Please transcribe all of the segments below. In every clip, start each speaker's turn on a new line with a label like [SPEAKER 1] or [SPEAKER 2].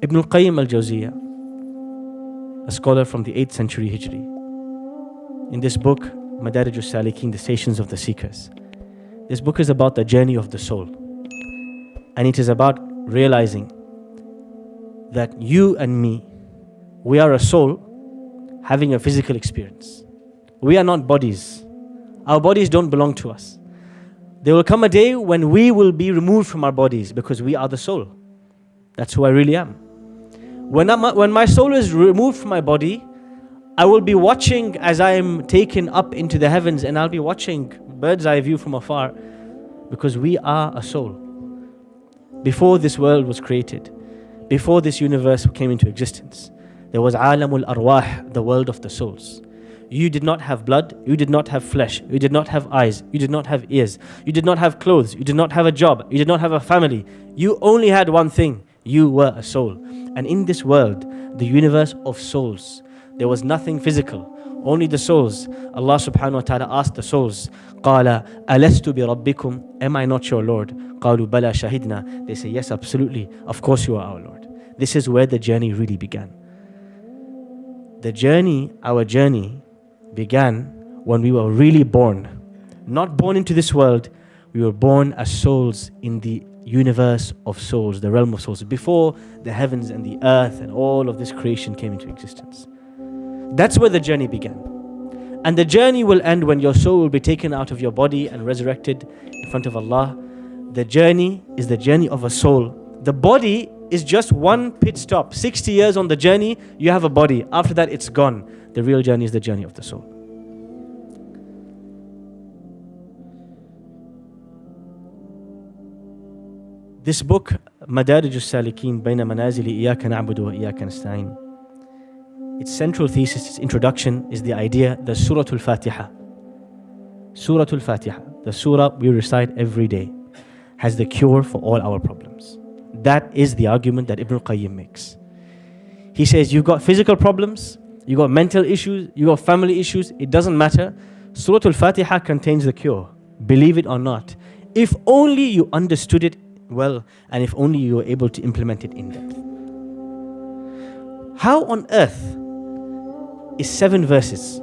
[SPEAKER 1] Ibn Qayyim Al-Jawziyyah, a scholar from the 8th century Hijri, in this book, Madarijus Salikeen, the Stations of the Seekers, this book is about the journey of the soul. And it is about realizing that you and me, we are a soul having a physical experience. We are not bodies. Our bodies don't belong to us. There will come a day when we will be removed from our bodies because we are the soul. That's who I really am. When my soul is removed from my body, I will be watching as I am taken up into the heavens, and I'll be watching bird's eye view from afar, because we are a soul. Before this world was created, before this universe came into existence, there was Alamul Arwah, the world of the souls. You did not have blood, you did not have flesh, you did not have eyes, you did not have ears, you did not have clothes, you did not have a job, you did not have a family. You only had one thing: you were a soul. And in this world, the universe of souls, there was nothing physical, only the souls. Allah subhanahu wa ta'ala asked the souls, قَالَ أَلَسْتُ بِرَبِّكُمْ, am I not your Lord? قَالُوا بَلَا شَهِدْنَا, they say, yes, absolutely, of course you are our Lord. This is where the journey really began. The journey, our journey, began when we were really born. Not born into this world, we were born as souls in the universe of souls, the realm of souls, before the heavens and the earth and all of this creation came into existence. That's where the journey began. And the journey will end when your soul will be taken out of your body and resurrected in front of Allah. The journey is the journey of a soul. The body is just one pit stop. 60 years on the journey, you have a body. After that, it's gone. The real journey is the journey of the soul. This book, Madarijus Salikeen, Bayna Manazili Iyaka Na'budu wa Iyaka Nasta'in, its central thesis, its introduction is the idea that Surah Al-Fatiha, Surah Al-Fatiha, the surah we recite every day, has the cure for all our problems. That is the argument that Ibn Qayyim makes. He says, you've got physical problems, you got mental issues, you got family issues, it doesn't matter. Surah Al-Fatiha contains the cure. Believe it or not. If only you understood it well, and if only you were able to implement it in depth. How on earth is 7 verses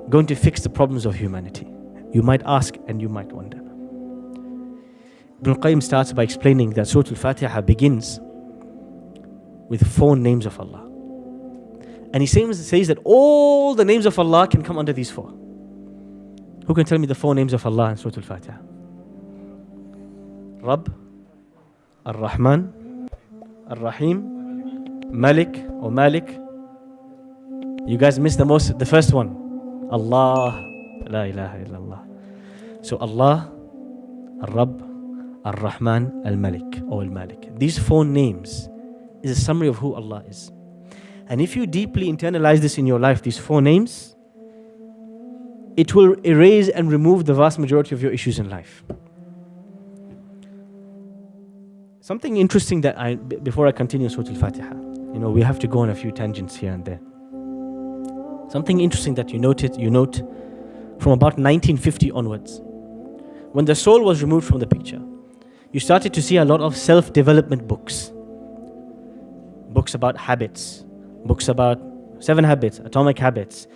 [SPEAKER 1] going to fix the problems of humanity? You might ask and you might wonder. Ibn Qayyim starts by explaining that Surah Al-Fatiha begins with 4 names of Allah. And he says that all the names of Allah can come under these 4. Who can tell me the 4 names of Allah in Surah Al-Fatiha? Rabb, Ar-Rahman, Ar-Rahim, Malik or Malik. You guys missed the first one. Allah, La ilaha illallah. So Allah, Ar-Rabb, Ar-Rahman, Al-Malik or Al-Malik. These 4 names is a summary of who Allah is. And if you deeply internalize this in your life, these 4 names, it will erase and remove the vast majority of your issues in life. Something interesting that before I continue Surah Al-Fatiha, we have to go on a few tangents here and there. Something interesting that you note from about 1950 onwards, when the soul was removed from the picture, you started to see a lot of self-development books. Books about habits, books about 7 habits, atomic habits,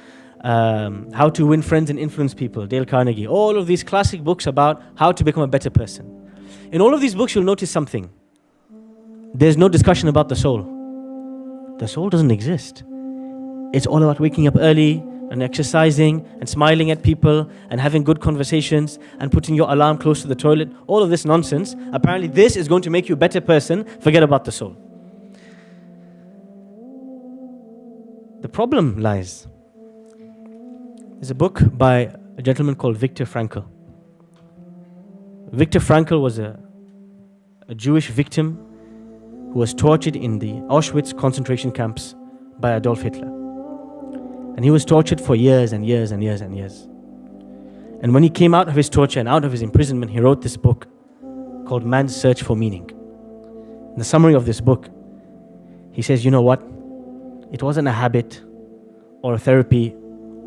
[SPEAKER 1] how to win friends and influence people, Dale Carnegie, all of these classic books about how to become a better person. In all of these books, you'll notice something. There's no discussion about the soul. The soul doesn't exist. It's all about waking up early and exercising and smiling at people and having good conversations and putting your alarm close to the toilet. All of this nonsense. Apparently, this is going to make you a better person. Forget about the soul. The problem lies. There's a book by a gentleman called Viktor Frankl. Viktor Frankl was a Jewish victim who was tortured in the Auschwitz concentration camps by Adolf Hitler. And he was tortured for years and years and years and years. And when he came out of his torture and out of his imprisonment, he wrote this book called Man's Search for Meaning. In the summary of this book, he says, you know what? It wasn't a habit or a therapy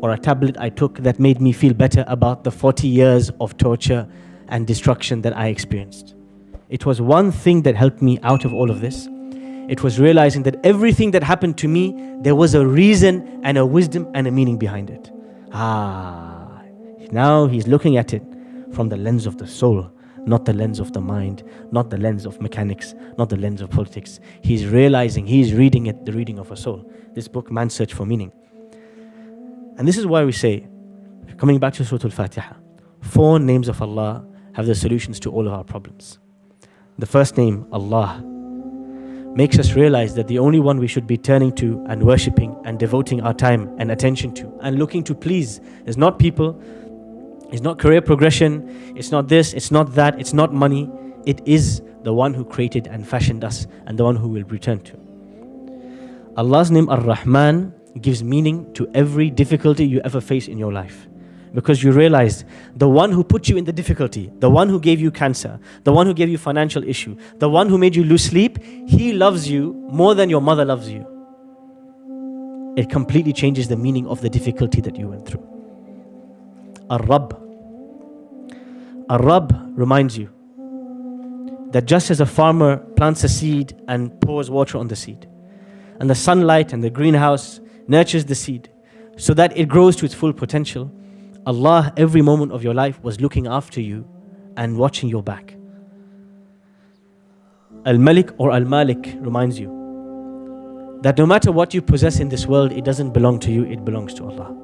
[SPEAKER 1] or a tablet I took that made me feel better about the 40 years of torture and destruction that I experienced. It was one thing that helped me out of all of this. It was realizing that everything that happened to me, there was a reason and a wisdom and a meaning behind it. Now he's looking at it from the lens of the soul, not the lens of the mind, not the lens of mechanics, not the lens of politics. He's realizing, he's reading it, the reading of a soul. This book, Man's Search for Meaning. And this is why we say, coming back to Surah Al-Fatiha, 4 names of Allah have the solutions to all of our problems. The first name, Allah, makes us realize that the only one we should be turning to and worshipping and devoting our time and attention to and looking to please is not people, it's not career progression, it's not this, it's not that, it's not money. It is the one who created and fashioned us and the one who we'll return to. Allah's name Ar-Rahman gives meaning to every difficulty you ever face in your life. Because you realize the one who put you in the difficulty, the one who gave you cancer, the one who gave you financial issue, the one who made you lose sleep, he loves you more than your mother loves you. It completely changes the meaning of the difficulty that you went through. Rabb. Rabb reminds you that just as a farmer plants a seed and pours water on the seed, and the sunlight and the greenhouse nurtures the seed so that it grows to its full potential, Allah, every moment of your life, was looking after you and watching your back. Al-Malik or Al-Malik reminds you that no matter what you possess in this world, it doesn't belong to you, it belongs to Allah.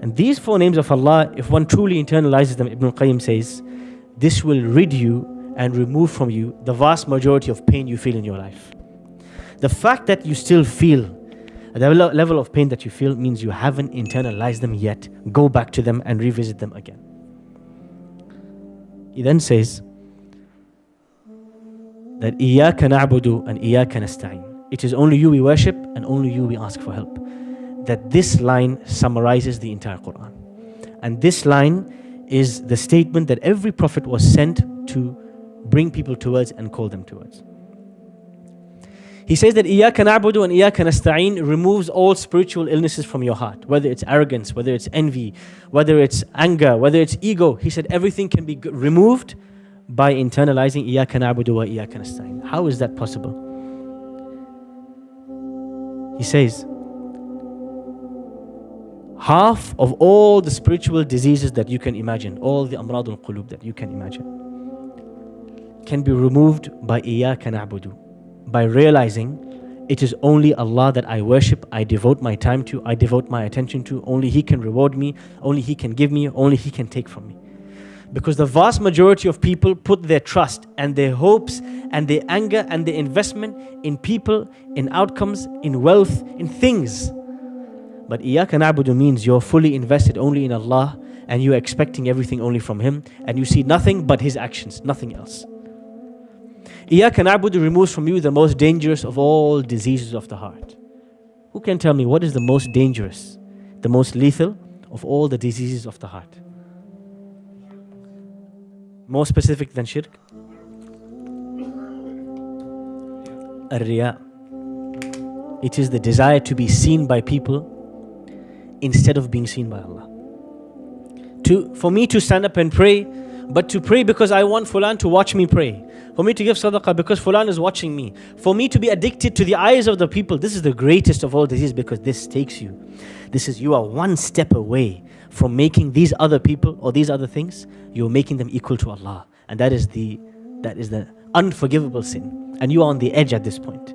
[SPEAKER 1] And these 4 names of Allah, if one truly internalizes them, Ibn Qayyim says, this will rid you and remove from you the vast majority of pain you feel in your life. The fact that you still feel the level of pain that you feel means you haven't internalized them yet. Go back to them and revisit them again. He then says that إِيَّاكَ نَعْبُدُ and إِيَّاكَ نَسْتَعِينُ. It is only you we worship and only you we ask for help. That this line summarizes the entire Quran. And this line is the statement that every prophet was sent to bring people towards and call them towards. He says that إِيَّاكَ نَعْبُدُ and إِيَّاكَ نَسْتَعِينُ removes all spiritual illnesses from your heart, whether it's arrogance, whether it's envy, whether it's anger, whether it's ego. He said everything can be removed by internalizing إِيَّاكَ نَعْبُدُ وَإِيَّاكَ نَسْتَعِينُ. How is that possible? He says, half of all the spiritual diseases that you can imagine, all the amrad al-qulub that you can imagine, can be removed by إِيَّاكَ نَعْبُدُ, by realizing it is only Allah that I worship, I devote my time to, I devote my attention to. Only He can reward me, only He can give me, only He can take from me. Because the vast majority of people put their trust and their hopes and their anger and their investment in people, in outcomes, in wealth, in things. But إِيَّاكَ نَعْبُدُ means you're fully invested only in Allah and you're expecting everything only from Him and you see nothing but His actions, nothing else. إِيَّاكَ نَعْبُدُ removes from you the most dangerous of all diseases of the heart. Who can tell me what is the most dangerous, the most lethal of all the diseases of the heart? More specific than shirk? Riyaa. It is the desire to be seen by people instead of being seen by Allah. For me to stand up and pray, but to pray because I want Fulan to watch me pray. For me to give sadaqah because Fulan is watching me. For me to be addicted to the eyes of the people. This is the greatest of all diseases because this takes you. You are one step away from making these other people or these other things, you're making them equal to Allah. And that is the unforgivable sin. And you are on the edge at this point.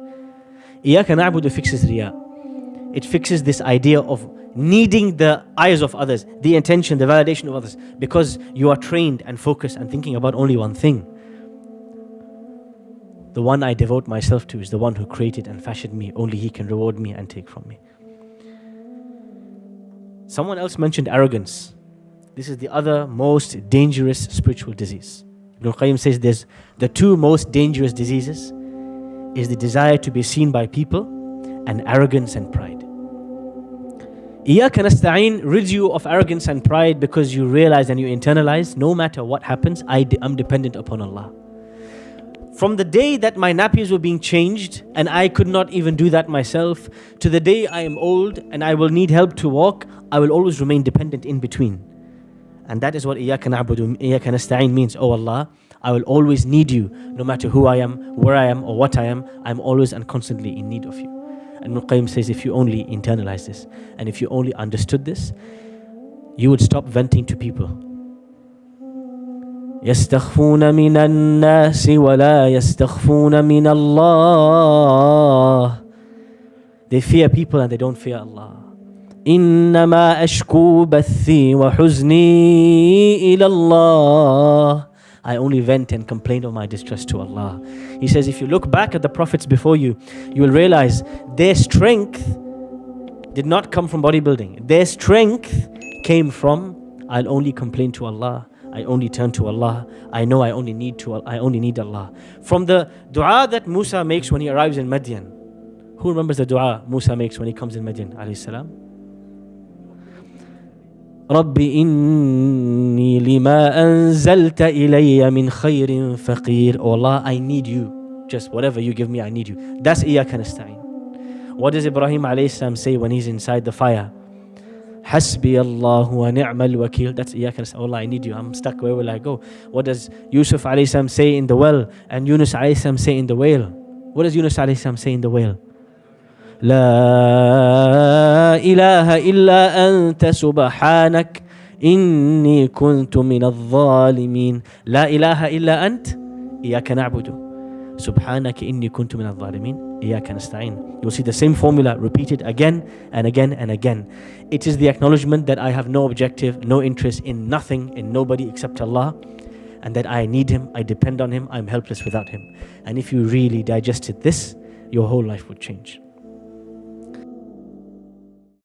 [SPEAKER 1] إِيَّاكَ نَعْبُدُ fixes riyaa. It fixes this idea of needing the eyes of others, the attention, the validation of others, because you are trained and focused and thinking about only one thing. The one I devote myself to is the one who created and fashioned me. Only He can reward me and take from me. Someone else mentioned arrogance. This is the other most dangerous spiritual disease. Ibn Qayyim says there's the 2 most dangerous diseases is the desire to be seen by people and arrogance and pride. إِيَّاكَ نَسْتَعِينُ rids you of arrogance and pride because you realize and you internalize no matter what happens, I'm dependent upon Allah. From the day that my nappies were being changed and I could not even do that myself, to the day I am old and I will need help to walk, I will always remain dependent in between. And that is what إِيَّاكَ نَعْبُدُ إِيَّاكَ نَسْتَعِينُ means. Oh Allah, I will always need you, no matter who I am, where I am, or what I am. I'm always and constantly in need of you. And Qayyim says, if you only internalize this, and if you only understood this, you would stop venting to people. يستخفون من الناس ولا يستخفون من الله. They fear people and they don't fear Allah. إنما أشكو بثي وحزني إلى الله. I only vent and complain of my distress to Allah. He says, if you look back at the prophets before you, you will realize their strength did not come from bodybuilding. Their strength came from, I'll only complain to Allah. I only turn to Allah. I know I only need Allah. From the dua that Musa makes when he arrives in Madian. Who remembers the dua Musa makes when he comes in Madian, alayhi salam? رَبِّ إِنِّي لِمَا أَنزَلْتَ إِلَيَّ مِنْ خَيْرٍ فَقِيرٍ. Oh Allah, I need you. Just whatever you give me, I need you. That's إِيَّاكَ نَسْتَعِينَ. What does Ibrahim alayhi salam say when he's inside the fire? حَسْبِيَ اللَّهُ وَنِعْمَ الْوَكِيلُ. That's إِيَّاكَ نَسْتَعِينَ. Oh Allah, I need you. I'm stuck. Where will I go? What does Yusuf alayhi salam say in the well? And Yunus alayhi salam say in the whale? What does Yunus alayhi salam say in the whale? لا إله إلا أنت سبحانك إني كنت من الظالمين. لا إله إلا أنت إياك نعبد سبحانك إني كنت من الظالمين إياك نستعين. You'll see the same formula repeated again and again and again. It is the acknowledgement that I have no objective, no interest in nothing, in nobody except Allah, and that I need Him, I depend on Him, I'm helpless without Him. And if you really digested this, your whole life would change.